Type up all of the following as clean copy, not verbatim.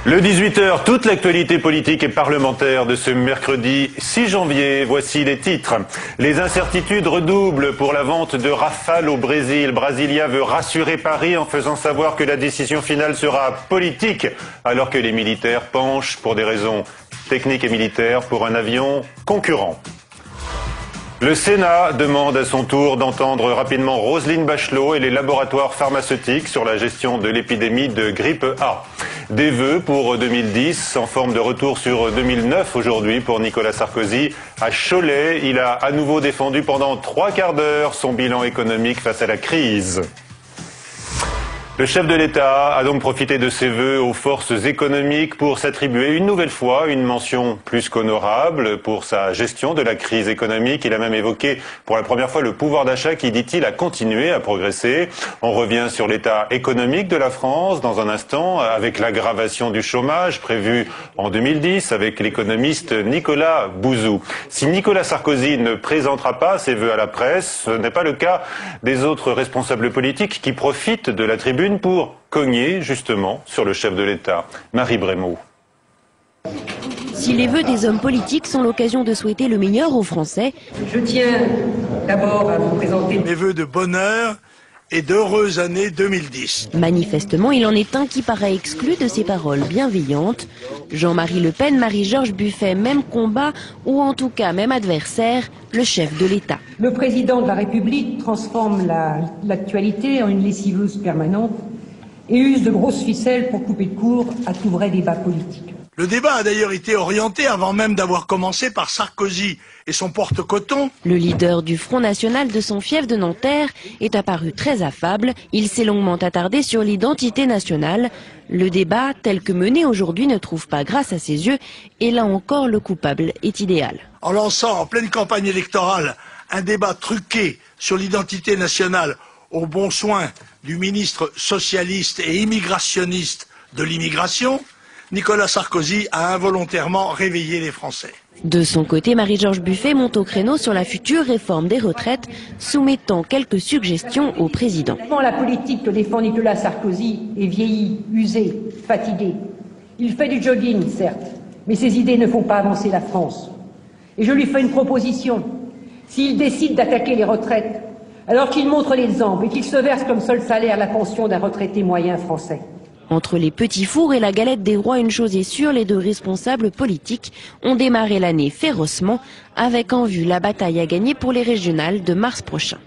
Le 18h, toute l'actualité politique et parlementaire de ce mercredi 6 janvier. Voici les titres. Les incertitudes redoublent pour la vente de Rafale au Brésil. Brasilia veut rassurer Paris en faisant savoir que la décision finale sera politique, alors que les militaires penchent pour des raisons techniques et militaires pour un avion concurrent. Le Sénat demande à son tour d'entendre rapidement Roselyne Bachelot et les laboratoires pharmaceutiques sur la gestion de l'épidémie de grippe A. Des vœux pour 2010 en forme de retour sur 2009 aujourd'hui pour Nicolas Sarkozy. À Cholet, il a à nouveau défendu pendant 3 quarts d'heure son bilan économique face à la crise. Le chef de l'État a donc profité de ses vœux aux forces économiques pour s'attribuer une nouvelle fois une mention plus qu'honorable pour sa gestion de la crise économique. Il a même évoqué pour la première fois le pouvoir d'achat qui, dit-il, a continué à progresser. On revient sur l'état économique de la France dans un instant avec l'aggravation du chômage prévu en 2010 avec l'économiste Nicolas Bouzou. Si Nicolas Sarkozy ne présentera pas ses vœux à la presse, ce n'est pas le cas des autres responsables politiques qui profitent de la tribune pour cogner justement sur le chef de l'État. Marie Brémaud. Si les vœux des hommes politiques sont l'occasion de souhaiter le meilleur aux Français, je tiens d'abord à vous présenter mes vœux de bonheur et d'heureuse année 2010. Manifestement, il en est un qui paraît exclu de ces paroles bienveillantes. Jean-Marie Le Pen, Marie-Georges Buffet, même combat ou en tout cas même adversaire, le chef de l'État. Le président de la République transforme l'actualité en une lessiveuse permanente et use de grosses ficelles pour couper de court à tout vrai débat politique. Le débat a d'ailleurs été orienté avant même d'avoir commencé par Sarkozy et son porte-coton. Le leader du Front National de son fief de Nanterre est apparu très affable. Il s'est longuement attardé sur l'identité nationale. Le débat, tel que mené aujourd'hui, ne trouve pas grâce à ses yeux. Et là encore, le coupable est idéal. En lançant en pleine campagne électorale un débat truqué sur l'identité nationale au bon soin du ministre socialiste et immigrationniste de l'immigration, Nicolas Sarkozy a involontairement réveillé les Français. De son côté, Marie-Georges Buffet monte au créneau sur la future réforme des retraites, soumettant quelques suggestions au président. La politique que défend Nicolas Sarkozy est vieillie, usée, fatiguée. Il fait du jogging, certes, mais ses idées ne font pas avancer la France. Et je lui fais une proposition. S'il décide d'attaquer les retraites, alors qu'il montre l'exemple et qu'il se verse comme seul salaire la pension d'un retraité moyen français. Entre les petits fours et la galette des rois, une chose est sûre, les deux responsables politiques ont démarré l'année férocement, avec en vue la bataille à gagner pour les régionales de mars prochain.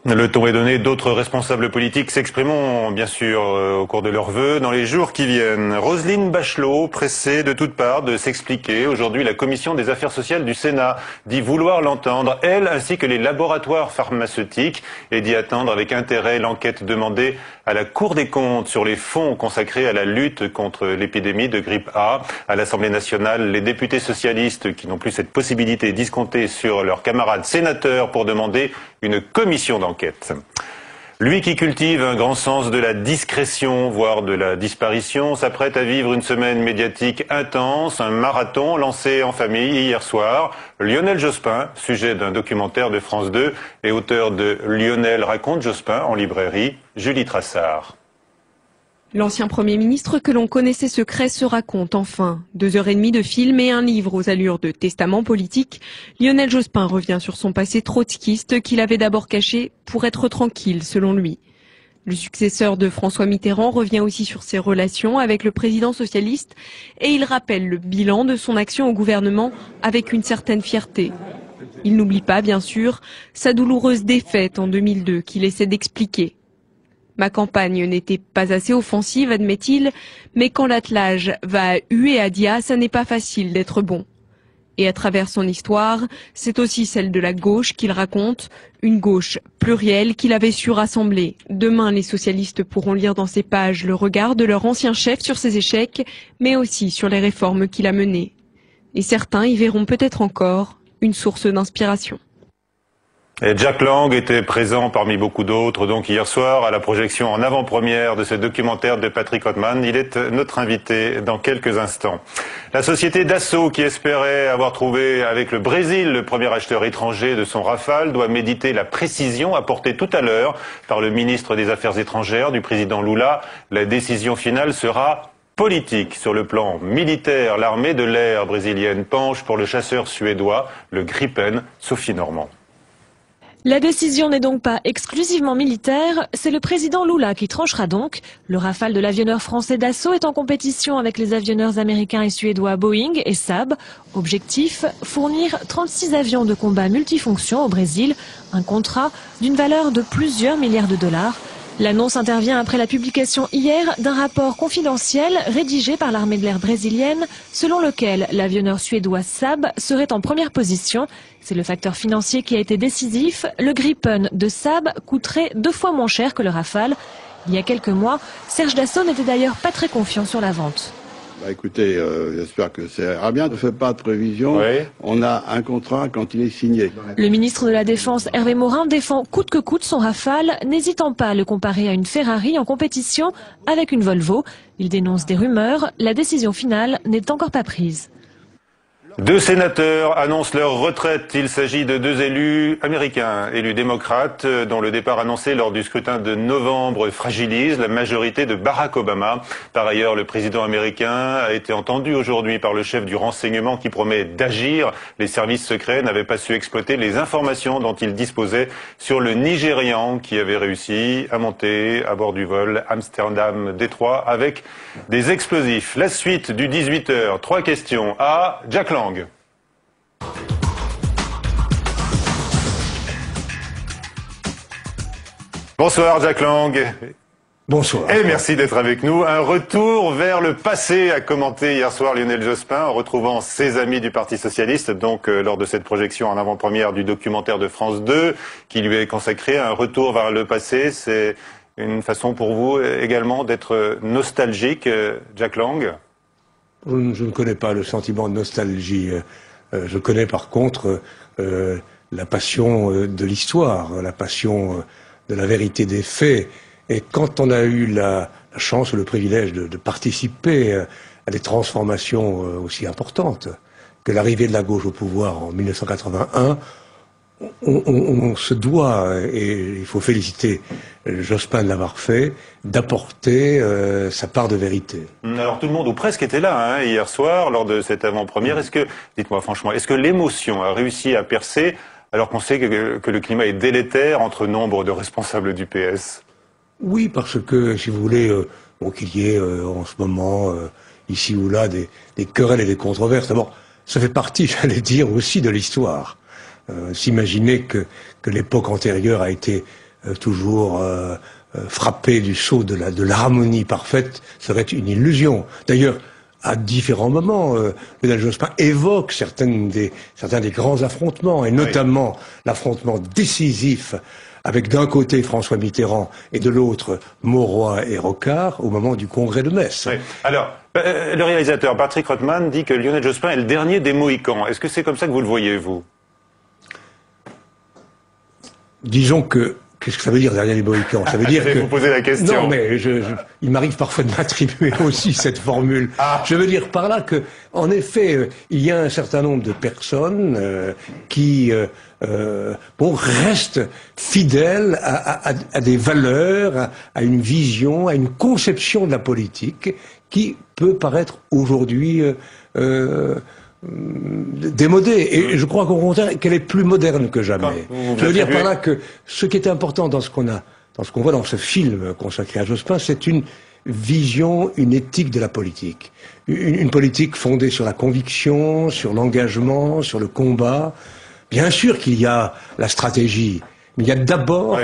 Le ton est donné, d'autres responsables politiques s'exprimeront bien sûr au cours de leurs vœux dans les jours qui viennent. Roselyne Bachelot, pressée de toutes parts de s'expliquer. Aujourd'hui, la commission des affaires sociales du Sénat dit vouloir l'entendre, elle ainsi que les laboratoires pharmaceutiques, et d'y attendre avec intérêt l'enquête demandée à la Cour des comptes sur les fonds consacrés à la lutte contre l'épidémie de grippe A. À l'Assemblée nationale, les députés socialistes qui n'ont plus cette possibilité discomptée sur leurs camarades sénateurs pour demander une commission d'enquête. Lui qui cultive un grand sens de la discrétion, voire de la disparition, s'apprête à vivre une semaine médiatique intense, un marathon lancé en famille hier soir. Lionel Jospin, sujet d'un documentaire de France 2 et auteur de Lionel raconte Jospin en librairie, Julie Trassard. L'ancien Premier ministre que l'on connaissait secret se raconte enfin. 2h30 de film et un livre aux allures de testament politique. Lionel Jospin revient sur son passé trotskiste qu'il avait d'abord caché pour être tranquille, selon lui. Le successeur de François Mitterrand revient aussi sur ses relations avec le président socialiste et il rappelle le bilan de son action au gouvernement avec une certaine fierté. Il n'oublie pas, bien sûr, sa douloureuse défaite en 2002 qu'il essaie d'expliquer. Ma campagne n'était pas assez offensive, admet-il, mais quand l'attelage va à U et à Dia, ça n'est pas facile d'être bon. Et à travers son histoire, c'est aussi celle de la gauche qu'il raconte, une gauche plurielle qu'il avait su rassembler. Demain, les socialistes pourront lire dans ces pages le regard de leur ancien chef sur ses échecs, mais aussi sur les réformes qu'il a menées. Et certains y verront peut-être encore une source d'inspiration. Et Jack Lang était présent parmi beaucoup d'autres, donc hier soir, à la projection en avant-première de ce documentaire de Patrick Ottman. Il est notre invité dans quelques instants. La société Dassault, qui espérait avoir trouvé avec le Brésil le premier acheteur étranger de son Rafale, doit méditer la précision apportée tout à l'heure par le ministre des Affaires étrangères du président Lula. La décision finale sera politique. Sur le plan militaire, l'armée de l'air brésilienne penche pour le chasseur suédois, le Gripen. Sophie Normand. La décision n'est donc pas exclusivement militaire, c'est le président Lula qui tranchera donc. Le Rafale de l'avionneur français Dassault est en compétition avec les avionneurs américains et suédois Boeing et Saab. Objectif, fournir 36 avions de combat multifonctions au Brésil, un contrat d'une valeur de plusieurs milliards de dollars. L'annonce intervient après la publication hier d'un rapport confidentiel rédigé par l'armée de l'air brésilienne, selon lequel l'avionneur suédois Saab serait en première position. C'est le facteur financier qui a été décisif. Le Gripen de Saab coûterait 2 fois moins cher que le Rafale. Il y a quelques mois, Serge Dassault n'était d'ailleurs pas très confiant sur la vente. Écoutez, j'espère que ça ira bien. On ne fait pas de prévision. Oui. On a un contrat quand il est signé. Le ministre de la Défense, Hervé Morin, défend coûte que coûte son Rafale, n'hésitant pas à le comparer à une Ferrari en compétition avec une Volvo. Il dénonce des rumeurs. La décision finale n'est encore pas prise. 2 sénateurs annoncent leur retraite. Il s'agit de 2 élus américains, élus démocrates, dont le départ annoncé lors du scrutin de novembre fragilise la majorité de Barack Obama. Par ailleurs, le président américain a été entendu aujourd'hui par le chef du renseignement qui promet d'agir. Les services secrets n'avaient pas su exploiter les informations dont ils disposaient sur le Nigérian qui avait réussi à monter à bord du vol Amsterdam-Détroit avec des explosifs. La suite du 18h. 3 questions à Jack Lang. Bonsoir Jack Lang. Bonsoir. Et merci d'être avec nous. Un retour vers le passé a commenté hier soir Lionel Jospin en retrouvant ses amis du Parti Socialiste, donc lors de cette projection en avant-première du documentaire de France 2 qui lui est consacré. Un retour vers le passé, c'est une façon pour vous également d'être nostalgique, Jack Lang? Je ne connais pas le sentiment de nostalgie. Je connais par contre la passion de l'histoire, la passion de la vérité des faits. Et quand on a eu la chance ou le privilège de participer à des transformations aussi importantes que l'arrivée de la gauche au pouvoir en 1981, on se doit, et il faut féliciter Jospin de l'avoir fait, d'apporter sa part de vérité. Alors tout le monde, ou presque, était là hier soir, lors de cette avant-première. Est-ce que, dites-moi franchement, est-ce que l'émotion a réussi à percer, alors qu'on sait que le climat est délétère entre nombre de responsables du PS? Oui, parce que, si vous voulez, qu'il y ait en ce moment, ici ou là, des querelles et des controverses, d'abord, ça fait partie, j'allais dire, aussi de l'histoire. S'imaginer que l'époque antérieure a été toujours frappée du sceau de l'harmonie parfaite serait une illusion. D'ailleurs, à différents moments, Lionel Jospin évoque certains des grands affrontements, et notamment l'affrontement décisif avec d'un côté François Mitterrand et de l'autre Mauroy et Rocard au moment du congrès de Metz. Oui. Alors, le réalisateur Patrick Rothman dit que Lionel Jospin est le dernier des Mohicans. Est-ce que c'est comme ça que vous le voyez, vous? Disons que, qu'est-ce que ça veut dire, dernier des Mohicans? Ça veut dire que... vous poser la question. Non, mais il m'arrive parfois de m'attribuer aussi cette formule. Je veux dire par là que, en effet, il y a un certain nombre de personnes qui restent fidèles à des valeurs, à une vision, à une conception de la politique qui peut paraître aujourd'hui démodée. Et je crois qu'au contraire qu'elle est plus moderne que jamais. Je veux dire par là que ce qui est important dans ce qu'on voit dans ce film consacré à Jospin, c'est une vision, une éthique de la politique. Une politique fondée sur la conviction, sur l'engagement, sur le combat. Bien sûr qu'il y a la stratégie, mais il y a d'abord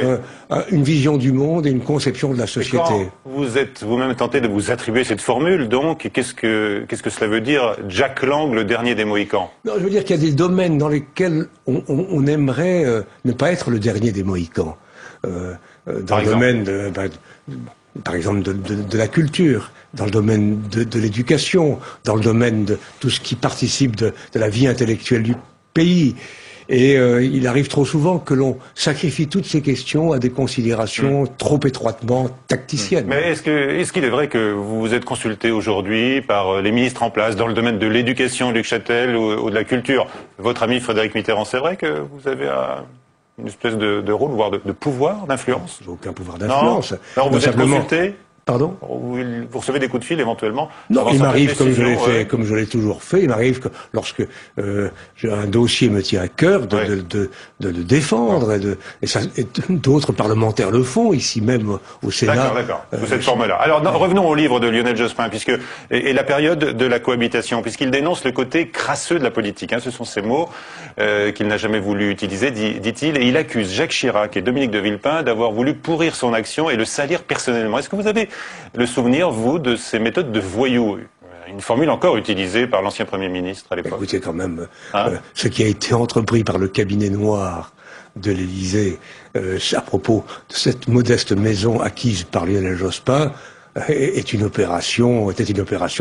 une vision du monde et une conception de la société. Quand vous êtes vous-même tenté de vous attribuer cette formule, donc, qu'est-ce que cela veut dire, Jack Lang, le dernier des Mohicans? Non, je veux dire qu'il y a des domaines dans lesquels on aimerait ne pas être le dernier des Mohicans. Dans le domaine par exemple de la culture, dans le domaine de l'éducation, dans le domaine de tout ce qui participe de la vie intellectuelle du pays. Et il arrive trop souvent que l'on sacrifie toutes ces questions à des considérations trop étroitement tacticiennes. Mais est-ce qu'il est vrai que vous vous êtes consulté aujourd'hui par les ministres en place dans le domaine de l'éducation, Luc Châtel, ou de la culture? Votre ami Frédéric Mitterrand, c'est vrai que vous avez une espèce de rôle, voire de pouvoir, d'influence? Aucun pouvoir d'influence. Alors vous êtes consulté? Pardon? Vous recevez des coups de fil éventuellement? Non, il m'arrive, comme je l'ai fait, comme je l'ai toujours fait, il m'arrive que lorsque un dossier me tient à cœur de le défendre, et d'autres parlementaires le font, ici même au Sénat. D'accord, sous cette forme-là. Alors revenons au livre de Lionel Jospin, et la période de la cohabitation, puisqu'il dénonce le côté crasseux de la politique. Ce sont ces mots qu'il n'a jamais voulu utiliser, dit-il, et il accuse Jacques Chirac et Dominique de Villepin d'avoir voulu pourrir son action et le salir personnellement. Est-ce que vous avez le souvenir, vous, de ces méthodes de voyous? Une formule encore utilisée par l'ancien Premier ministre à l'époque. Écoutez, quand même, ce qui a été entrepris par le cabinet noir de l'Élysée à propos de cette modeste maison acquise par Lionel Jospin était une opération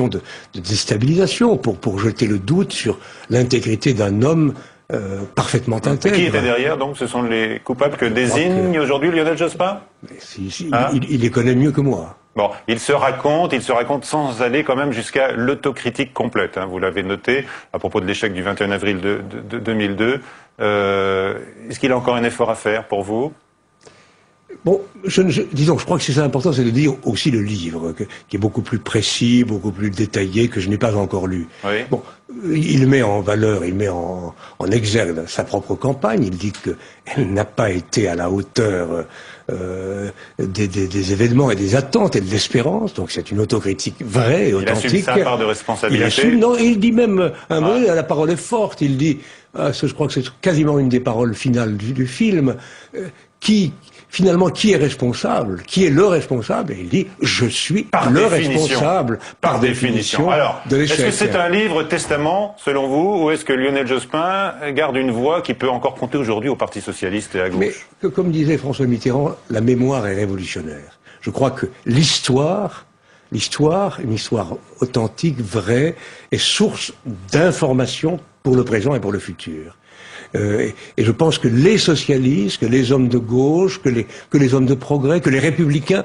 de déstabilisation pour jeter le doute sur l'intégrité d'un homme parfaitement intègre. Qui était derrière, donc? Ce sont les coupables que désigne aujourd'hui Lionel Jospin? Il les connaît mieux que moi. Bon, il se raconte sans aller quand même jusqu'à l'autocritique complète. Vous l'avez noté à propos de l'échec du 21 avril de 2002. Est-ce qu'il a encore un effort à faire pour vous? Bon, disons, je crois que c'est ça important, c'est de lire aussi le livre, qui est beaucoup plus précis, beaucoup plus détaillé, que je n'ai pas encore lu. Oui. Bon, il met en valeur, il met en exergue sa propre campagne, il dit qu'elle n'a pas été à la hauteur des événements et des attentes et de l'espérance, donc c'est une autocritique vraie et authentique. Il assume sa part de responsabilité. Il dit même, la parole est forte, il dit, je crois que c'est quasiment une des paroles finales du film, Finalement, qui est responsable? Qui est le responsable? Et il dit, je suis le responsable, par définition, alors, de l'échec. Est-ce que c'est un livre testament, selon vous, ou est-ce que Lionel Jospin garde une voix qui peut encore compter aujourd'hui au Parti Socialiste et à gauche? Mais, comme disait François Mitterrand, la mémoire est révolutionnaire. Je crois que l'histoire, une histoire authentique, vraie, est source d'informations pour le présent et pour le futur. Et je pense que les socialistes, que les hommes de gauche, que les hommes de progrès, que les républicains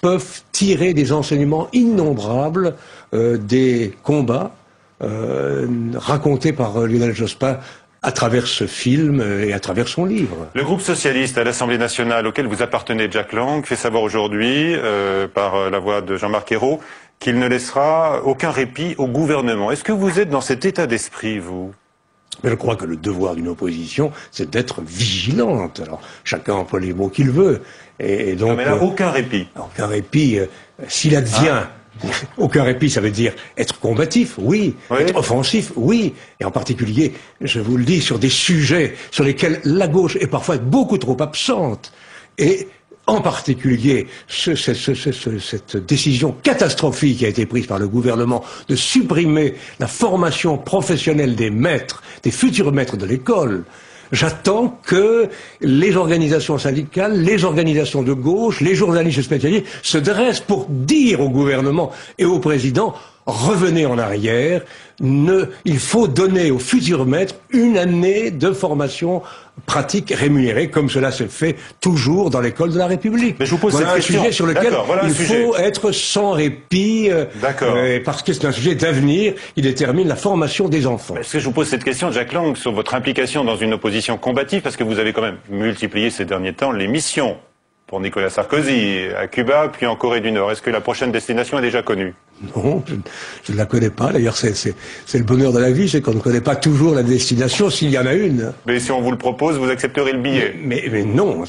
peuvent tirer des enseignements innombrables des combats racontés par Lionel Jospin à travers ce film et à travers son livre. Le groupe socialiste à l'Assemblée nationale auquel vous appartenez, Jack Lang, fait savoir aujourd'hui, par la voix de Jean-Marc Ayrault, qu'il ne laissera aucun répit au gouvernement. Est-ce que vous êtes dans cet état d'esprit, vous? Mais je crois que le devoir d'une opposition, c'est d'être vigilante. Alors, chacun emploie les mots qu'il veut. Et donc, non, mais là, aucun répit. Aucun répit. S'il advient, aucun répit, ça veut dire être combatif, oui. Être offensif, oui. Et en particulier, je vous le dis, sur des sujets sur lesquels la gauche est parfois beaucoup trop absente. Et en particulier, cette décision catastrophique qui a été prise par le gouvernement de supprimer la formation professionnelle des maîtres, des futurs maîtres de l'école. J'attends que les organisations syndicales, les organisations de gauche, les journalistes spécialisés se dressent pour dire au gouvernement et au président: revenez en arrière, il faut donner aux futurs maîtres une année de formation pratique rémunérée, comme cela se fait toujours dans l'école de la République. Mais je vous pose cette question. Sujet sur lequel il faut être sans répit, parce que c'est un sujet d'avenir, il détermine la formation des enfants. Est-ce que je vous pose cette question, Jack Lang, sur votre implication dans une opposition combative, parce que vous avez quand même multiplié ces derniers temps les missions pour Nicolas Sarkozy, à Cuba, puis en Corée du Nord. Est-ce que la prochaine destination est déjà connue? Non, je ne la connais pas. D'ailleurs, c'est le bonheur de la vie, c'est qu'on ne connaît pas toujours la destination, s'il y en a une. Mais si on vous le propose, vous accepterez le billet? Mais non.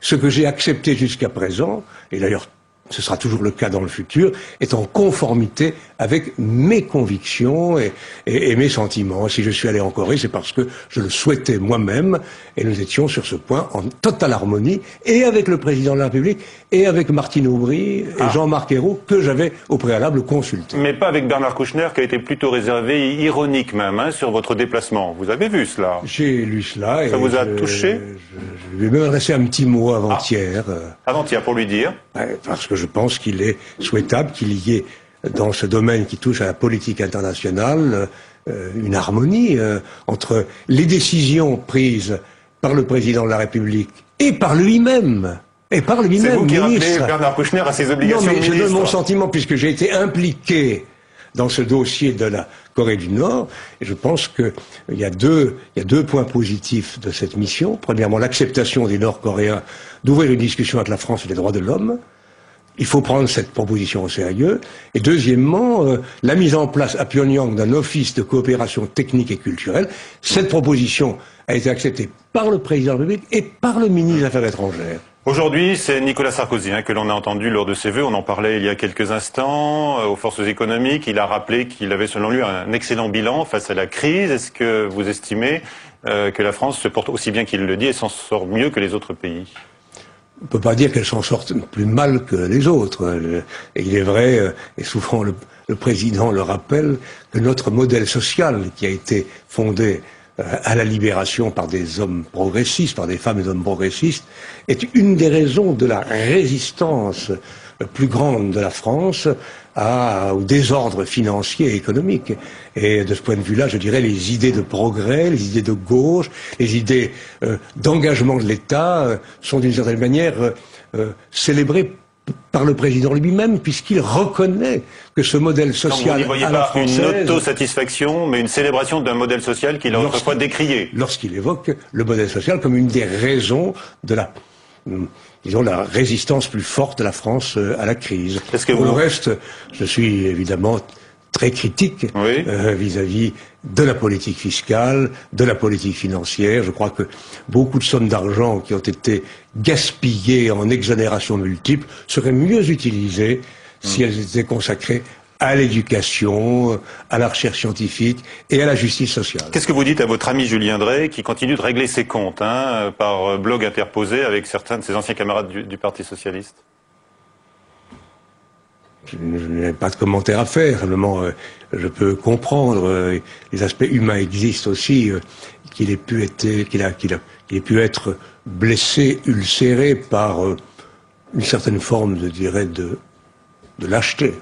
Ce que j'ai accepté jusqu'à présent, et d'ailleurs ce sera toujours le cas dans le futur, est en conformité avec mes convictions et mes sentiments. Si je suis allé en Corée, c'est parce que je le souhaitais moi-même, et nous étions sur ce point en totale harmonie, et avec le président de la République, et avec Martine Aubry et Jean-Marc Ayrault, que j'avais au préalable consulté. Mais pas avec Bernard Kouchner, qui a été plutôt réservé, ironique même, sur votre déplacement. Vous avez vu cela? J'ai lu cela. Ça vous a touché? Je lui ai même adressé un petit mot avant-hier. Avant-hier, pour lui dire? Parce que je pense qu'il est souhaitable qu'il y ait, dans ce domaine qui touche à la politique internationale, une harmonie entre les décisions prises par le président de la République et par lui-même. Et par lui-même, c'est vous qui ministre. rappelez Bernard Kouchner à ses obligations de ministre. Je donne mon sentiment, puisque j'ai été impliqué dans ce dossier de la Corée du Nord, et je pense qu'il y a deux points positifs de cette mission. Premièrement, l'acceptation des Nord-Coréens d'ouvrir une discussion avec la France sur les droits de l'homme. il faut prendre cette proposition au sérieux. Et deuxièmement, la mise en place à Pyongyang d'un office de coopération technique et culturelle. Cette proposition a été acceptée par le président de la République et par le ministre des Affaires étrangères. Aujourd'hui, c'est Nicolas Sarkozy que l'on a entendu lors de ses vœux. On en parlait il y a quelques instants aux forces économiques. Il a rappelé qu'il avait, selon lui, un excellent bilan face à la crise. Est-ce que vous estimez que la France se porte aussi bien qu'il le dit et s'en sort mieux que les autres pays? On ne peut pas dire qu'elle s'en sorte plus mal que les autres. Et il est vrai, et souvent le président le rappelle, que notre modèle social qui a été fondé à la libération par des hommes progressistes, par des femmes et des hommes progressistes, est une des raisons de la résistance plus grande de la France au désordre financier et économique. Et de ce point de vue-là, je dirais, les idées de progrès, les idées de gauche, les idées d'engagement de l'État sont d'une certaine manière célébrées par le président lui-même, puisqu'il reconnaît que ce modèle social à la française... Une autosatisfaction, mais une célébration d'un modèle social qu'il a autrefois décrié. Lorsqu'il évoque le modèle social comme une des raisons de la résistance plus forte de la France à la crise. Pour le reste, je suis évidemment très critique vis-à-vis de la politique fiscale, de la politique financière. Je crois que beaucoup de sommes d'argent qui ont été gaspillées en exonérations multiples seraient mieux utilisées si elles étaient consacrées à l'éducation, à la recherche scientifique et à la justice sociale. Qu'est-ce que vous dites à votre ami Julien Drey qui continue de régler ses comptes par blog interposé avec certains de ses anciens camarades du Parti socialiste? Je n'ai pas de commentaire à faire, simplement je peux comprendre, les aspects humains existent aussi, qu'il ait pu être blessé, ulcéré par une certaine forme, je dirais, de lâcheté,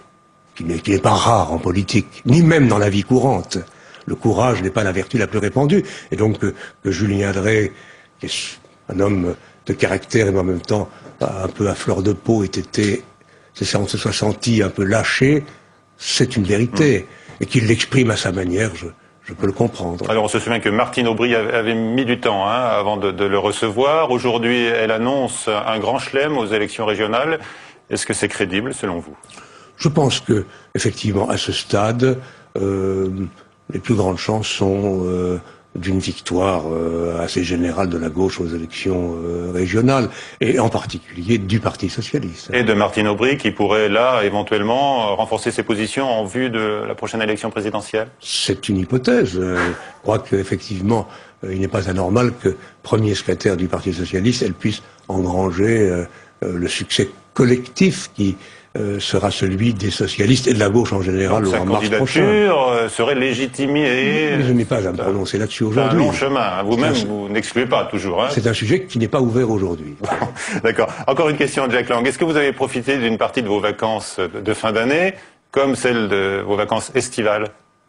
qui n'est pas rare en politique, ni même dans la vie courante. Le courage n'est pas la vertu la plus répandue, et donc que Julien Drey, qui est un homme de caractère et en même temps un peu à fleur de peau, on se soit senti un peu lâché, c'est une vérité. Et qu'il l'exprime à sa manière, je peux le comprendre. Alors on se souvient que Martine Aubry avait mis du temps avant de le recevoir. Aujourd'hui, elle annonce un grand chelem aux élections régionales. Est-ce que c'est crédible selon vous? Je pense que, effectivement, à ce stade, les plus grandes chances sont d'une victoire assez générale de la gauche aux élections régionales, et en particulier du Parti socialiste. Et de Martine Aubry, qui pourrait là, éventuellement, renforcer ses positions en vue de la prochaine élection présidentielle? C'est une hypothèse. Je crois qu'effectivement, il n'est pas anormal que, premier secrétaire du Parti socialiste, elle puisse engranger le succès collectif qui sera celui des socialistes et de la gauche en général. Donc, sa candidature serait légitimée. Je n'ai pas à me prononcer là-dessus aujourd'hui. C'est un long chemin. Vous-même, vous n'excluez pas toujours. C'est un sujet qui n'est pas ouvert aujourd'hui. D'accord. Encore une question, Jack Lang. Est-ce que vous avez profité d'une partie de vos vacances de fin d'année, comme celle de vos vacances estivales,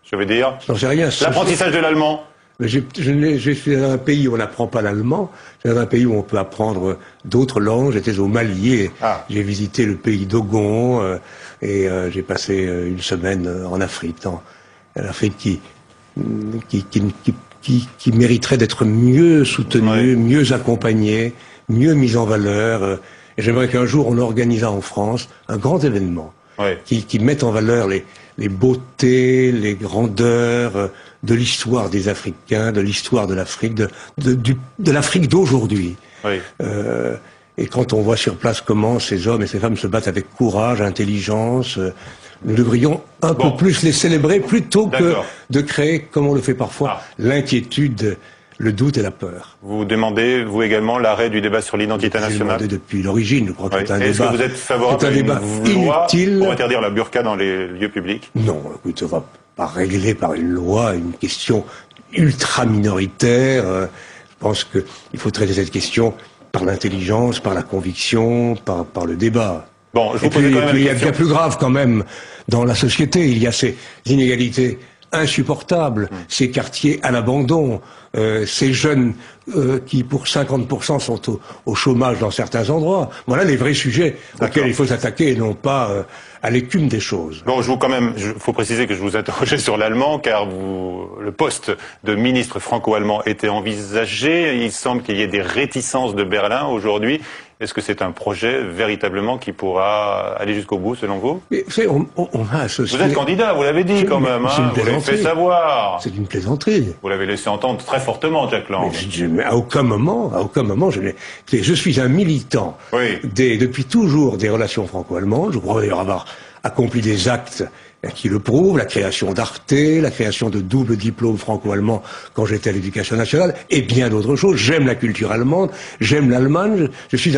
je veux dire? J'en sais rien. L'apprentissage de l'allemand? Mais je suis dans un pays où on n'apprend pas l'allemand. Je suis dans un pays où on peut apprendre d'autres langues. J'étais au Mali et j'ai visité le pays d'Ogon et j'ai passé une semaine en Afrique. L'Afrique qui mériterait d'être mieux soutenue, mieux accompagnée, mieux mise en valeur. Et j'aimerais qu'un jour on organisât en France un grand événement qui mette en valeur les beautés, les grandeurs de l'histoire des Africains, de l'histoire de l'Afrique, de l'Afrique d'aujourd'hui. Et quand on voit sur place comment ces hommes et ces femmes se battent avec courage, intelligence, nous devrions un peu plus les célébrer plutôt que de créer, comme on le fait parfois, l'inquiétude, le doute et la peur. Vous demandez, vous également, l'arrêt du débat sur l'identité nationale? J'ai demandé depuis l'origine. Je crois que c'est un débat. Est-ce que vous êtes favorable à une loi pour interdire la burqa dans les lieux publics? Non, écoute, on va pas régler par une loi une question ultra minoritaire. Je pense qu'il faut traiter cette question par l'intelligence, par la conviction, par le débat. Bon, je vous pose quand même il y a bien plus grave quand même dans la société. Il y a ces inégalités insupportables, ces quartiers à l'abandon, ces jeunes qui pour 50% sont au chômage dans certains endroits. Voilà les vrais sujets auxquels il faut s'attaquer et non pas à l'écume des choses. Bon, faut préciser que je vous interrogeais sur l'allemand car le poste de ministre franco-allemand était envisagé. Il semble qu'il y ait des réticences de Berlin aujourd'hui. Est-ce que c'est un projet véritablement qui pourra aller jusqu'au bout, selon vous? Mais, vous savez, on a associé... Vous êtes candidat, vous l'avez dit quand même, hein, vous l'avez fait savoir. C'est une plaisanterie. Vous l'avez laissé entendre très fortement, Jack Lang. Mais à aucun moment, je suis un militant depuis toujours des relations franco-allemandes. Je crois d'ailleurs avoir accompli des actes qui le prouvent, la création d'Arte, la création de double diplôme franco-allemand quand j'étais à l'Éducation nationale, et bien d'autres choses. J'aime la culture allemande, j'aime l'Allemagne, je suis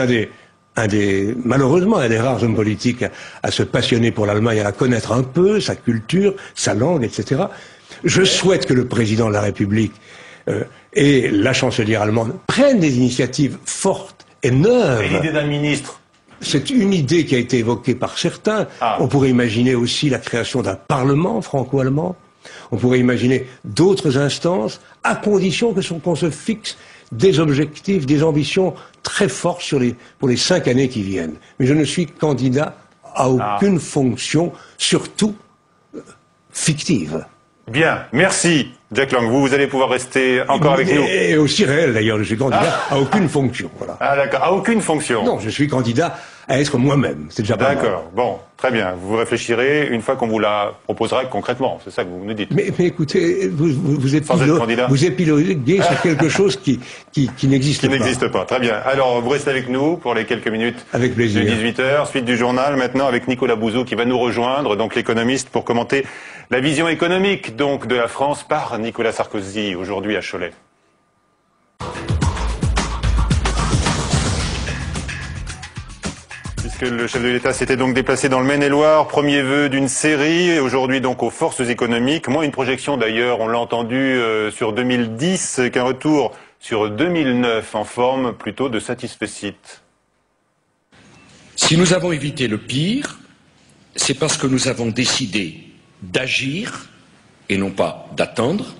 malheureusement, un des rares hommes politiques à se passionner pour l'Allemagne, à la connaître un peu, sa culture, sa langue, etc. Je souhaite que le président de la République et la chancelière allemande prennent des initiatives fortes et neuves. Et l'idée d'un ministre? C'est une idée qui a été évoquée par certains. On pourrait imaginer aussi la création d'un parlement franco-allemand. On pourrait imaginer d'autres instances, à condition qu'on se fixe des objectifs, des ambitions très fortes pour les 5 années qui viennent. Mais je ne suis candidat à aucune fonction, surtout fictive. Bien, merci Jack Lang. Vous allez pouvoir rester encore avec nous. Et aussi réel d'ailleurs, je suis candidat à aucune fonction. Voilà. Ah d'accord, à aucune fonction. Non, je suis candidat à être moi-même. C'est déjà pas mal. D'accord, bon, très bien. Vous réfléchirez une fois qu'on vous la proposera concrètement. C'est ça que vous nous dites. Mais écoutez, vous épiloguez sur quelque chose qui n'existe pas. Qui n'existe pas, très bien. Alors, vous restez avec nous pour les quelques minutes avec plaisir. De 18h. Suite du journal maintenant avec Nicolas Bouzou qui va nous rejoindre, donc l'économiste, pour commenter la vision économique donc de la France par Nicolas Sarkozy aujourd'hui à Cholet. Puisque le chef de l'État s'était donc déplacé dans le Maine-et-Loire, premier vœu d'une série, aujourd'hui donc aux forces économiques. Moins une projection d'ailleurs, on l'a entendu sur 2010, qu'un retour sur 2009 en forme plutôt de satisfecit. Si nous avons évité le pire, c'est parce que nous avons décidé d'agir et non pas d'attendre,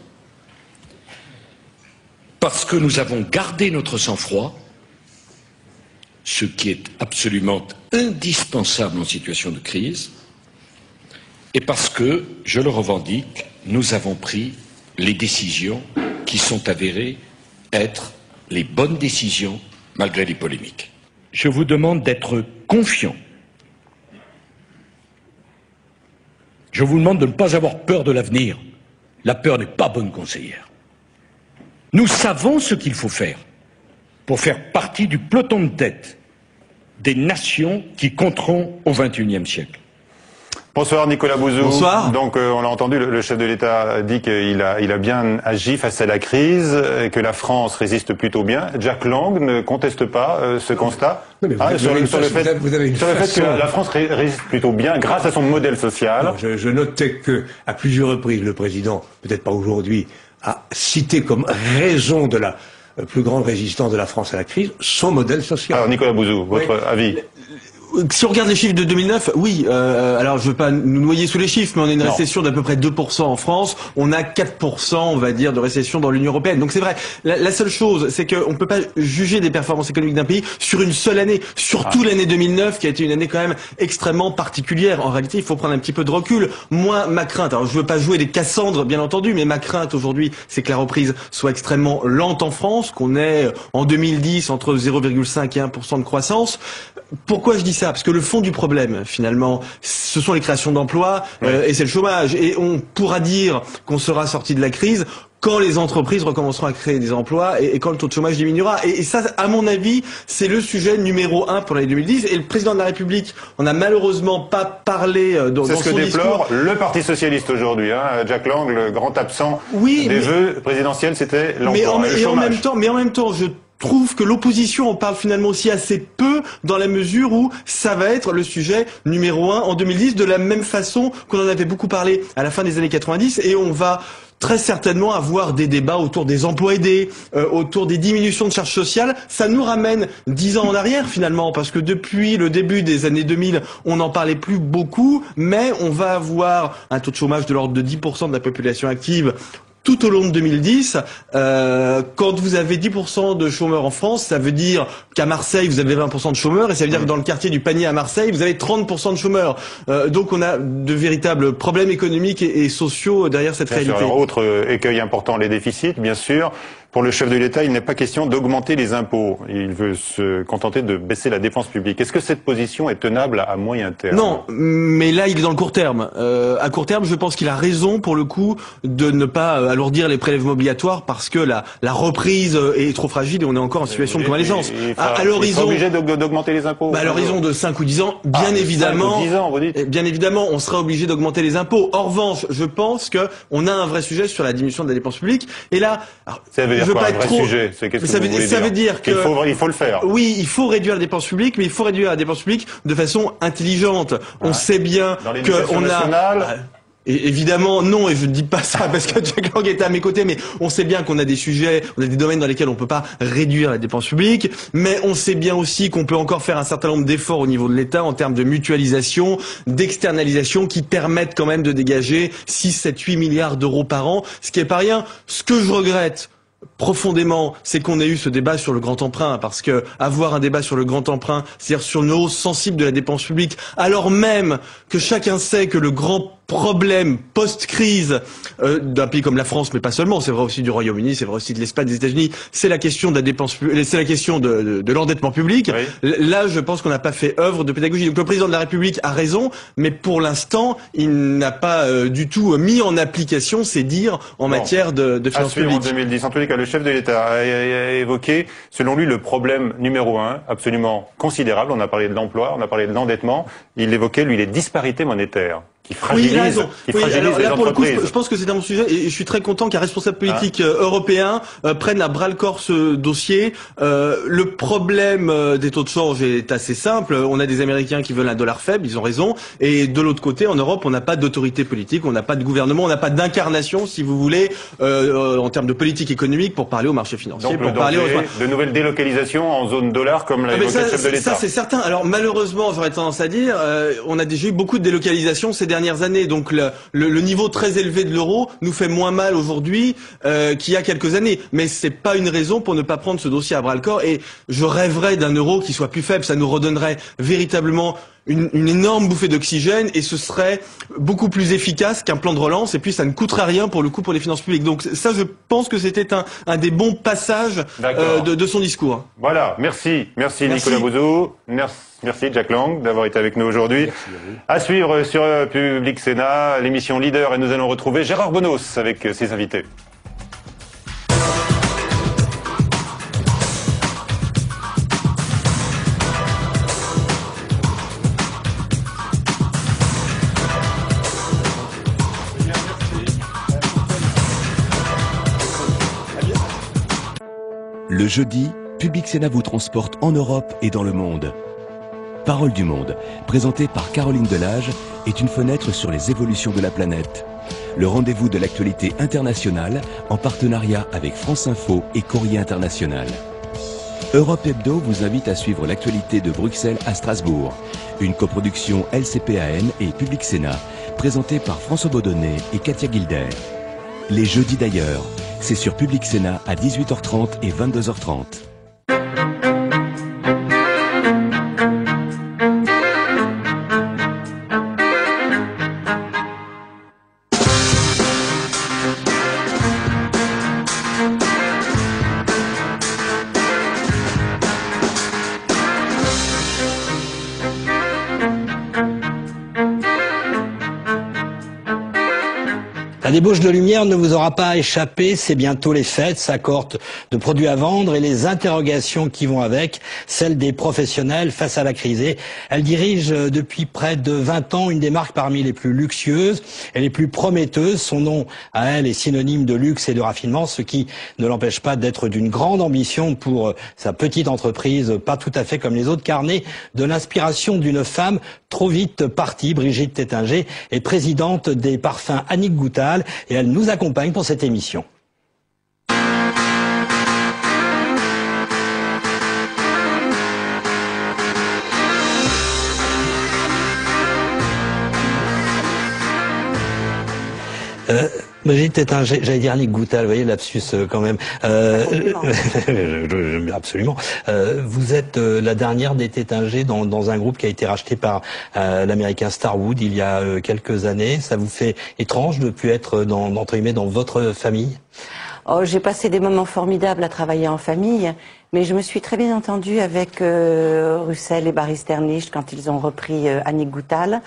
parce que nous avons gardé notre sang-froid, ce qui est absolument indispensable en situation de crise, et parce que, je le revendique, nous avons pris les décisions qui sont avérées être les bonnes décisions malgré les polémiques. Je vous demande d'être confiant. Je vous demande de ne pas avoir peur de l'avenir. La peur n'est pas bonne conseillère. Nous savons ce qu'il faut faire pour faire partie du peloton de tête des nations qui compteront au XXIe siècle. Bonsoir Nicolas Bouzou. Bonsoir. Donc on l'a entendu, le chef de l'État dit qu'il a bien agi face à la crise, et que la France résiste plutôt bien. Jack Lang ne conteste pas ce constat sur le fait que la France résiste plutôt bien grâce à son modèle social. Non, je notais que à plusieurs reprises le président, peut-être pas aujourd'hui, a cité comme raison de la plus grande résistance de la France à la crise son modèle social. Alors Nicolas Bouzou, votre avis? Si on regarde les chiffres de 2009, oui, alors je veux pas nous noyer sous les chiffres, mais on a une récession d'à peu près 2% en France, on a 4%, on va dire, de récession dans l'Union européenne. Donc c'est vrai, la seule chose, c'est qu'on peut pas juger des performances économiques d'un pays sur une seule année, surtout l'année 2009, qui a été une année quand même extrêmement particulière. En réalité, il faut prendre un petit peu de recul. Moi, ma crainte, alors je veux pas jouer des Cassandres, bien entendu, mais ma crainte aujourd'hui, c'est que la reprise soit extrêmement lente en France, qu'on ait en 2010 entre 0,5 et 1% de croissance. Pourquoi je dis ça? Parce que le fond du problème, finalement, ce sont les créations d'emplois et c'est le chômage. Et on pourra dire qu'on sera sorti de la crise quand les entreprises recommenceront à créer des emplois et quand le taux de chômage diminuera. Et ça, à mon avis, c'est le sujet numéro 1 pour l'année 2010. Et le président de la République, on n'a malheureusement pas parlé dans son discours. C'est ce que déplore le Parti socialiste aujourd'hui. Jack Lang, le grand absent des vœux présidentiels, c'était l'emploi et le chômage. Mais en même temps, je trouve que l'opposition en parle finalement aussi assez peu dans la mesure où ça va être le sujet numéro 1 en 2010 de la même façon qu'on en avait beaucoup parlé à la fin des années 90 et on va très certainement avoir des débats autour des emplois aidés, autour des diminutions de charges sociales. Ça nous ramène 10 ans en arrière finalement, parce que depuis le début des années 2000, on n'en parlait plus beaucoup, mais on va avoir un taux de chômage de l'ordre de 10% de la population active tout au long de 2010, quand vous avez 10% de chômeurs en France, ça veut dire qu'à Marseille, vous avez 20% de chômeurs, et ça veut dire que dans le quartier du Panier à Marseille, vous avez 30% de chômeurs. Donc on a de véritables problèmes économiques et sociaux derrière cette réalité. Alors, autre écueil important, les déficits, bien sûr. Pour le chef de l'État, il n'est pas question d'augmenter les impôts. Il veut se contenter de baisser la dépense publique. Est-ce que cette position est tenable à moyen terme? Non, mais là, il est dans le court terme. À court terme, je pense qu'il a raison, pour le coup, de ne pas alourdir les prélèvements obligatoires parce que la reprise est trop fragile et on est encore en situation de convalescence. À l'horizon, obligé d'augmenter les impôts. À l'horizon de 5 ou 10 ans, bien évidemment. 5 ou 10 ans, vous dites. Bien évidemment, on sera obligé d'augmenter les impôts. En revanche, je pense que on a un vrai sujet sur la diminution de la dépense publique. Et là, ça veut dire je veux quoi, pas un être vrai trop... sujet? Ça veut dire que il faut le faire. Oui, il faut réduire la dépense publique, mais il faut réduire la dépense publique de façon intelligente. On sait bien qu'on a... Et évidemment, non, et je ne dis pas ça parce que Jack Lang était à mes côtés, mais on sait bien qu'on a des sujets, on a des domaines dans lesquels on peut pas réduire la dépense publique, mais on sait bien aussi qu'on peut encore faire un certain nombre d'efforts au niveau de l'État en termes de mutualisation, d'externalisation qui permettent quand même de dégager 6, 7, 8 milliards d'euros par an, ce qui est pas rien. Ce que je regrette profondément, c'est qu'on ait eu ce débat sur le grand emprunt, parce que avoir un débat sur le grand emprunt, c'est-à-dire sur une hausse sensible de la dépense publique, alors même que chacun sait que le grand problème post-crise d'un pays comme la France, mais pas seulement, c'est vrai aussi du Royaume-Uni, c'est vrai aussi de l'Espagne, des États-Unis, c'est la question de la dépense publique, c'est la question de l'endettement public. Oui. Là, je pense qu'on n'a pas fait œuvre de pédagogie. Donc le président de la République a raison, mais pour l'instant, il n'a pas du tout mis en application ses dires en matière de finances publiques. En 2010, en tous les cas, le chef de l'État a évoqué, selon lui, le problème numéro 1, absolument considérable. On a parlé de l'emploi, on a parlé de l'endettement. Il évoquait, lui, les disparités monétaires qui fragilisent, les là, pour le coup, entreprises. je pense que c'est un bon sujet et je suis très content qu'un responsable politique européen prenne à bras-le-corps ce dossier. Le problème des taux de change est assez simple. On a des Américains qui veulent un dollar faible, ils ont raison. Et de l'autre côté, en Europe, on n'a pas d'autorité politique, on n'a pas de gouvernement, on n'a pas d'incarnation, si vous voulez, en termes de politique économique pour parler au marché financier, donc, pour parler de nouvelles délocalisations en zone dollar, comme l'a évoqué le chef de l'État. Ça, c'est certain. Alors malheureusement, j'aurais tendance à dire, on a déjà eu beaucoup de délocalisations ces dernières années. Donc le niveau très élevé de l'euro nous fait moins mal aujourd'hui qu'il y a quelques années. Mais c'est pas une raison pour ne pas prendre ce dossier à bras-le-corps. Et je rêverais d'un euro qui soit plus faible. Ça nous redonnerait véritablement une énorme bouffée d'oxygène et ce serait beaucoup plus efficace qu'un plan de relance et puis ça ne coûterait rien pour le coup pour les finances publiques. Donc ça, je pense que c'était un des bons passages de son discours. Voilà, merci Nicolas Bouzou, merci Jack Lang d'avoir été avec nous aujourd'hui. À suivre sur Public Sénat, l'émission Leader, et nous allons retrouver Gérard Bonos avec ses invités. Le jeudi, Public Sénat vous transporte en Europe et dans le monde. Parole du monde, présentée par Caroline Delage, est une fenêtre sur les évolutions de la planète. Le rendez-vous de l'actualité internationale en partenariat avec France Info et Courrier International. Europe Hebdo vous invite à suivre l'actualité de Bruxelles à Strasbourg. Une coproduction LCPAN et Public Sénat, présentée par François Baudonnet et Katia Gilder. Les jeudis d'ailleurs, c'est sur Public Sénat à 18h30 et 22h30. La débauche de lumière ne vous aura pas échappé, c'est bientôt les fêtes, sa cohorte de produits à vendre et les interrogations qui vont avec, celles des professionnels face à la crise. Et elle dirige depuis près de 20 ans une des marques parmi les plus luxueuses et les plus prometteuses. Son nom à elle est synonyme de luxe et de raffinement, ce qui ne l'empêche pas d'être d'une grande ambition pour sa petite entreprise, pas tout à fait comme les autres, car née de l'inspiration d'une femme trop vite partie. Brigitte Tettinger est présidente des parfums Annick Goutal et elle nous accompagne pour cette émission. Brigitte Tettinger, j'allais dire Annick Goutal, vous voyez, lapsus quand même. Absolument. Vous êtes la dernière des Tettinger dans un groupe qui a été racheté par l'américain Starwood il y a quelques années. Ça vous fait étrange de ne plus être entre guillemets dans votre famille ? Oh, j'ai passé des moments formidables à travailler en famille, mais je me suis très bien entendue avec Russell et Barry Sternlicht quand ils ont repris Annick Goutal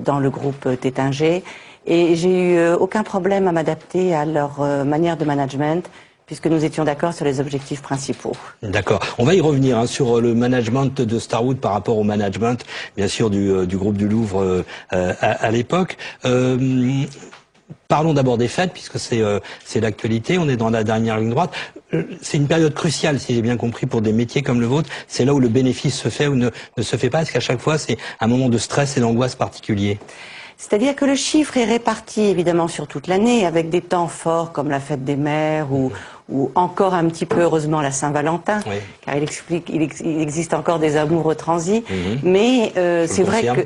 dans le groupe Tétinger. Et j'ai eu aucun problème à m'adapter à leur manière de management, puisque nous étions d'accord sur les objectifs principaux. D'accord. On va y revenir sur le management de Starwood par rapport au management, bien sûr, du groupe du Louvre à l'époque. Parlons d'abord des fêtes, puisque c'est l'actualité. On est dans la dernière ligne droite. C'est une période cruciale, si j'ai bien compris, pour des métiers comme le vôtre. C'est là où le bénéfice se fait ou ne se fait pas. Est-ce qu'à chaque fois, c'est un moment de stress et d'angoisse particulier? C'est-à-dire que le chiffre est réparti évidemment sur toute l'année, avec des temps forts comme la fête des mères ou encore un petit peu heureusement la Saint-Valentin, oui. Car il existe encore des amoureux transis. Mais c'est vrai que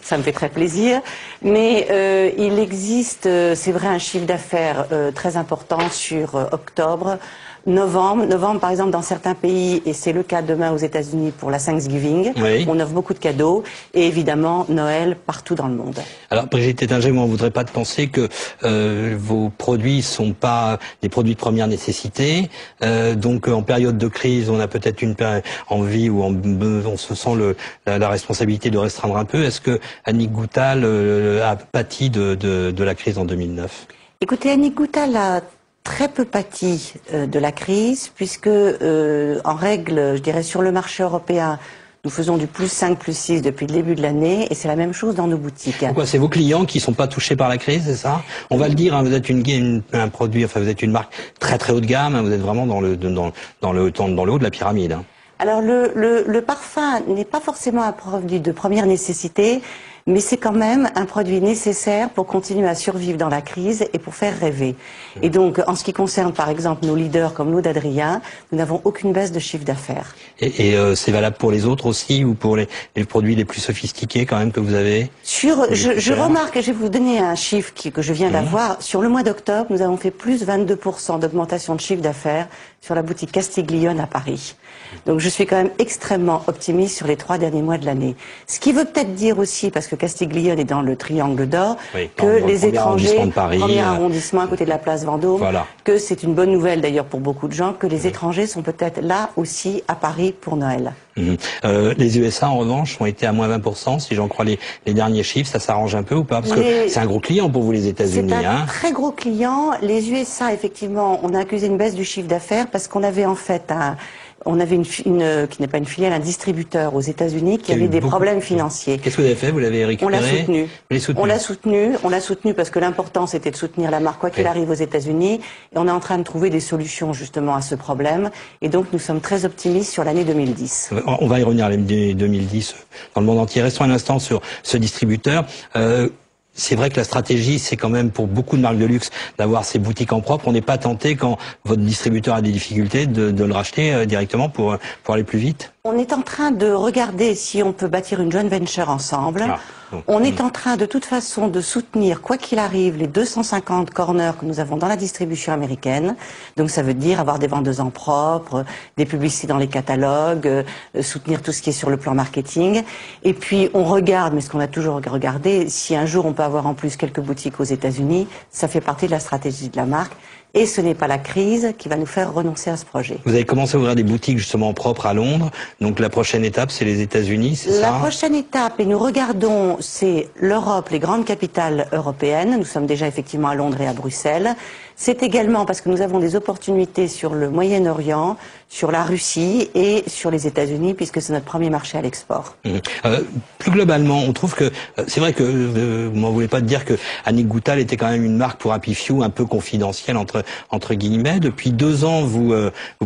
ça me fait très plaisir. Mais il existe, c'est vrai, un chiffre d'affaires très important sur octobre. Novembre, par exemple, dans certains pays, et c'est le cas demain aux États-Unis pour la Thanksgiving, oui. On offre beaucoup de cadeaux, et évidemment Noël partout dans le monde. Alors Brigitte Tétinger, moi, on ne voudrait pas penser que vos produits sont pas des produits de première nécessité. Donc en période de crise, on a peut-être une envie ou on se sent la responsabilité de restreindre un peu. Est-ce que Annick Goutal a pâti de la crise en 2009? Écoutez, Annick Goutal a très peu pâti de la crise, puisque en règle, je dirais, sur le marché européen, nous faisons du +5, +6 depuis le début de l'année, et c'est la même chose dans nos boutiques. Pourquoi? C'est vos clients qui sont pas touchés par la crise, c'est ça? On va le dire, hein, vous êtes un produit, enfin vous êtes une marque très très haut de gamme, hein, vous êtes vraiment dans le haut de la pyramide. Hein. Alors le parfum n'est pas forcément un produit de première nécessité, mais c'est quand même un produit nécessaire pour continuer à survivre dans la crise et pour faire rêver. Et donc, en ce qui concerne, par exemple, nos leaders comme l'eau d'Adrien, nous n'avons aucune baisse de chiffre d'affaires. Et c'est valable pour les autres aussi, ou pour les produits les plus sophistiqués quand même que vous avez? Je remarque, et je vais vous donner un chiffre que je viens d'avoir, sur le mois d'octobre, nous avons fait plus 22% d'augmentation de chiffre d'affaires sur la boutique Castiglione à Paris. Donc je suis quand même extrêmement optimiste sur les 3 derniers mois de l'année. Ce qui veut peut-être dire aussi, parce que Castiglione est dans le triangle d'or, oui, que les étrangers, premier arrondissement à côté de la place Vendôme, voilà. Que c'est une bonne nouvelle d'ailleurs pour beaucoup de gens, que les étrangers sont peut-être là aussi à Paris pour Noël. Les USA en revanche ont été à moins 20%, si j'en crois les derniers chiffres. Ça s'arrange un peu ou pas? Parce que c'est un gros client pour vous, les États-Unis. C'est un très gros client. Les USA, effectivement, on a accusé une baisse du chiffre d'affaires parce qu'on avait en fait qui n'est pas une filiale, un distributeur aux États-Unis qui avait des problèmes financiers. Qu'est-ce que vous avez fait? Vous l'avez récupéré? On l'a soutenu parce que l'important c'était de soutenir la marque quoi qu'il arrive aux États-Unis. Et on est en train de trouver des solutions justement à ce problème. Et donc nous sommes très optimistes sur l'année 2010. On va y revenir à l'année 2010 dans le monde entier. Restons un instant sur ce distributeur. C'est vrai que la stratégie, c'est quand même pour beaucoup de marques de luxe d'avoir ces boutiques en propre. On n'est pas tenté quand votre distributeur a des difficultés de le racheter directement pour aller plus vite? On est en train de regarder si on peut bâtir une joint venture ensemble. On est en train de toute façon de soutenir, quoi qu'il arrive, les 250 corners que nous avons dans la distribution américaine. Donc ça veut dire avoir des vendeuses en propre, des publicités dans les catalogues, soutenir tout ce qui est sur le plan marketing. Et puis on regarde, mais ce qu'on a toujours regardé, si un jour on peut avoir en plus quelques boutiques aux États-Unis, ça fait partie de la stratégie de la marque. Et ce n'est pas la crise qui va nous faire renoncer à ce projet. Vous avez commencé à ouvrir des boutiques justement propres à Londres. Donc la prochaine étape, c'est les États-Unis, c'est ça? La prochaine étape, et nous regardons, c'est l'Europe, les grandes capitales européennes. Nous sommes déjà effectivement à Londres et à Bruxelles. C'est également parce que nous avons des opportunités sur le Moyen-Orient, sur la Russie et sur les États-Unis, puisque c'est notre premier marché à l'export. Plus globalement, on trouve que c'est vrai que vous m'en voulez pas de dire que Annick Goutal était quand même une marque pour Happy Few un peu confidentielle entre guillemets. Depuis 2 ans, vous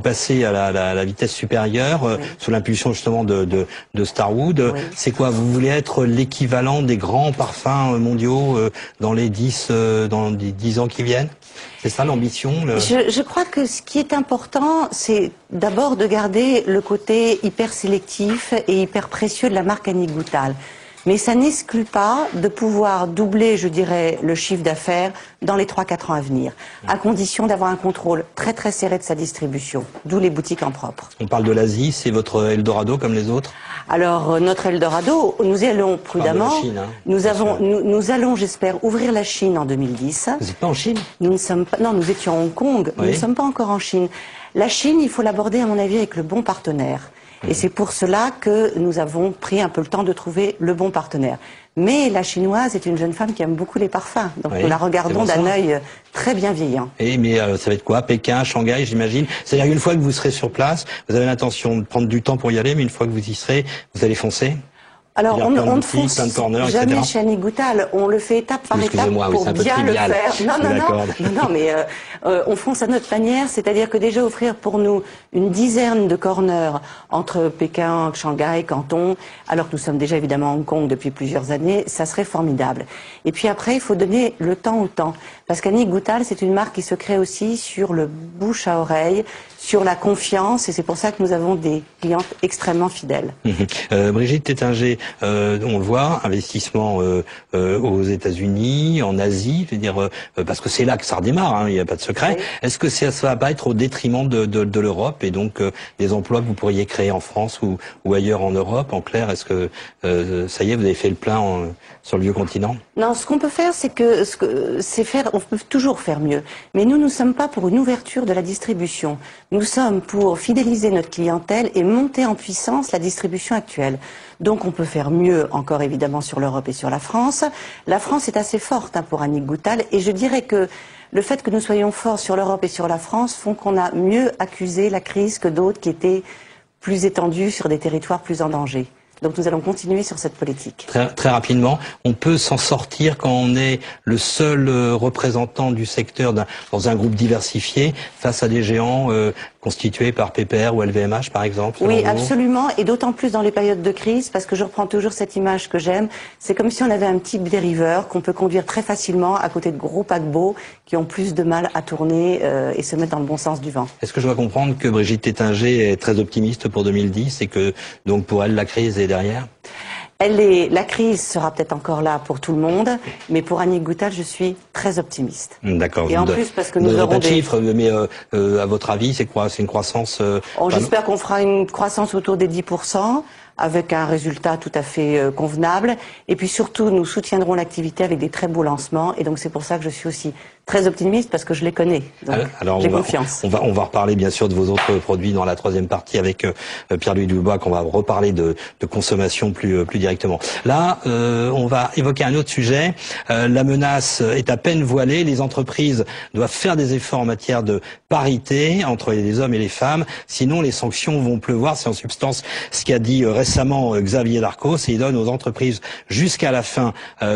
passez à la vitesse supérieure sous l'impulsion justement de Starwood. C'est quoi? Vous voulez être l'équivalent des grands parfums mondiaux dans les 10 ans qui viennent? C'est ça l'ambition? Je crois que ce qui est important, c'est d'abord de garder le côté hyper sélectif et hyper précieux de la marque Annick Goutal. Mais ça n'exclut pas de pouvoir doubler, je dirais, le chiffre d'affaires dans les 3-4 ans à venir, à condition d'avoir un contrôle très très serré de sa distribution, d'où les boutiques en propre. On parle de l'Asie, c'est votre Eldorado comme les autres? Alors, notre Eldorado, nous y allons prudemment. Chine, hein, nous allons, j'espère, ouvrir la Chine en 2010. Vous n'êtes pas en Chine? Nous ne sommes pas, non, nous étions à Hong Kong, oui. Nous ne sommes pas encore en Chine. La Chine, il faut l'aborder, à mon avis, avec le bon partenaire. Et c'est pour cela que nous avons pris un peu le temps de trouver le bon partenaire. Mais la chinoise est une jeune femme qui aime beaucoup les parfums. Donc oui, nous la regardons d'un œil très bienveillant. Mais ça va être quoi? Pékin, Shanghai, j'imagine? C'est-à-dire une fois que vous serez sur place, vous avez l'intention de prendre du temps pour y aller, mais une fois que vous y serez, vous allez foncer? Alors, on ne fonce jamais chez Annick Goutal. On le fait étape par étape pour bien le faire. Non, mais on fonce à notre manière, c'est-à-dire que déjà offrir pour nous une dizaine de corners entre Pékin, Shanghai, Canton, alors que nous sommes déjà évidemment à Hong Kong depuis plusieurs années, ça serait formidable. Et puis après, il faut donner le temps au temps. Parce qu'Annick Goutal, c'est une marque qui se crée aussi sur le bouche à oreille, sur la confiance, et c'est pour ça que nous avons des clientes extrêmement fidèles. Brigitte Tétinger, on le voit, investissement aux États-Unis, en Asie, je veux dire, parce que c'est là que ça redémarre, hein, il n'y a pas de secret. Oui. Est-ce que ça va pas être au détriment de l'Europe et donc des emplois que vous pourriez créer en France ou ailleurs en Europe? En clair, est-ce que ça y est, vous avez fait le plein sur le vieux continent? Non, ce qu'on peut faire, on peut toujours faire mieux. Mais nous ne sommes pas pour une ouverture de la distribution. Nous sommes pour fidéliser notre clientèle et monter en puissance la distribution actuelle. Donc on peut faire mieux encore évidemment sur l'Europe et sur la France. La France est assez forte pour Annick Goutal et je dirais que le fait que nous soyons forts sur l'Europe et sur la France font qu'on a mieux accusé la crise que d'autres qui étaient plus étendus sur des territoires plus en danger. Donc nous allons continuer sur cette politique. Très rapidement, on peut s'en sortir quand on est le seul représentant du secteur dans un groupe diversifié face à des géants constitués par PPR ou LVMH par exemple? Oui, absolument, et d'autant plus dans les périodes de crise, parce que je reprends toujours cette image que j'aime, c'est comme si on avait un petit dériveur qu'on peut conduire très facilement à côté de gros paquebots qui ont plus de mal à tourner et se mettre dans le bon sens du vent. Est-ce que je dois comprendre que Brigitte Tétinger est très optimiste pour 2010 et que donc pour elle la crise est derrière? La crise sera peut-être encore là pour tout le monde, mais pour Annick Goutal, je suis très optimiste. D'accord. Et en plus, parce que nous aurons des chiffres, mais à votre avis, c'est quoi? C'est une croissance j'espère qu'on fera une croissance autour des 10%, avec un résultat tout à fait convenable. Et puis surtout, nous soutiendrons l'activité avec des très beaux lancements. Et donc c'est pour ça que je suis aussi très optimiste, parce que je les connais. Donc j'ai confiance. On va reparler bien sûr de vos autres produits dans la troisième partie avec Pierre-Louis Dubois, qu'on va reparler de consommation plus directement. Là, on va évoquer un autre sujet. La menace est à peine voilée. Les entreprises doivent faire des efforts en matière de parité entre les hommes et les femmes. Sinon, les sanctions vont pleuvoir. C'est en substance ce qu'a dit récemment Xavier Darcos, et il donne aux entreprises jusqu'à la fin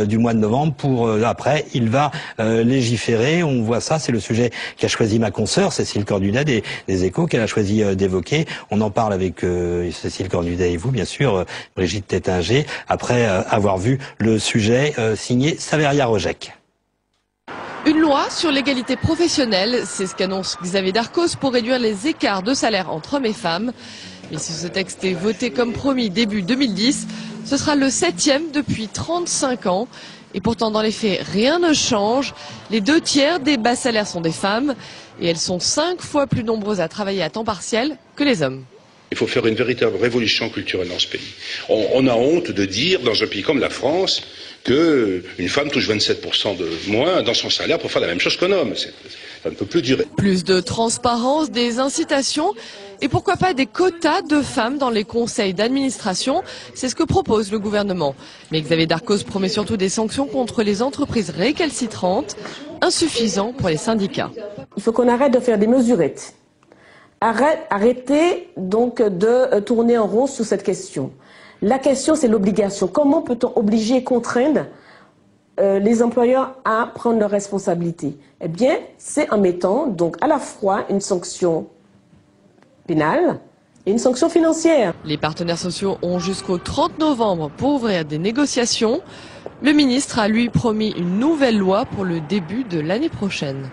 du mois de novembre pour après il va légiférer. On voit ça, c'est le sujet qu'a choisi ma consoeur Cécile Cornudet des Échos, qu'elle a choisi d'évoquer. On en parle avec Cécile Cornudet et vous, bien sûr, Brigitte Tétinger, après avoir vu le sujet signé Saveria Rojek. Une loi sur l'égalité professionnelle, c'est ce qu'annonce Xavier Darcos pour réduire les écarts de salaire entre hommes et femmes. Mais si ce texte est voté comme promis début 2010, ce sera le 7e depuis 35 ans. Et pourtant, dans les faits, rien ne change. Les 2/3 des bas salaires sont des femmes et elles sont 5 fois plus nombreuses à travailler à temps partiel que les hommes. Il faut faire une véritable révolution culturelle dans ce pays. On a honte de dire, dans un pays comme la France, qu'une femme touche 27% de moins dans son salaire pour faire la même chose qu'un homme. Ça ne peut plus durer. Plus de transparence, des incitations et pourquoi pas des quotas de femmes dans les conseils d'administration. C'est ce que propose le gouvernement. Mais Xavier Darcos promet surtout des sanctions contre les entreprises récalcitrantes, insuffisant pour les syndicats. Il faut qu'on arrête de faire des mesurettes. Arrêtez donc de tourner en rond sur cette question. La question, c'est l'obligation. Comment peut-on obliger et contraindre les employeurs à prendre leurs responsabilités? Eh bien, c'est en mettant donc à la fois une sanction pénale et une sanction financière. Les partenaires sociaux ont jusqu'au 30 novembre pour ouvrir des négociations. Le ministre a lui promis une nouvelle loi pour le début de l'année prochaine.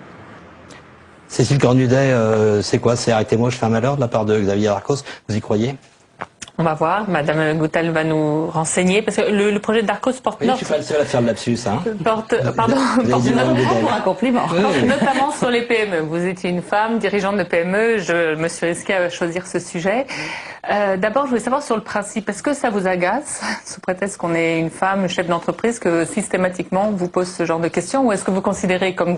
Cécile Cornudet, c'est quoi? C'est arrêtez-moi, je fais un malheur de la part de Xavier Darcos. Vous y croyez? On va voir, Madame Goutal va nous renseigner, parce que le projet d'Arcos porte... Oui, je suis pas le seul à faire le lapsus, hein. Porte notamment sur les PME. Vous étiez une femme dirigeante de PME, je me suis risquée à choisir ce sujet. D'abord, je voulais savoir sur le principe, est-ce que ça vous agace, sous prétexte qu'on est une femme, chef d'entreprise, que systématiquement on vous pose ce genre de questions, ou est-ce que vous considérez comme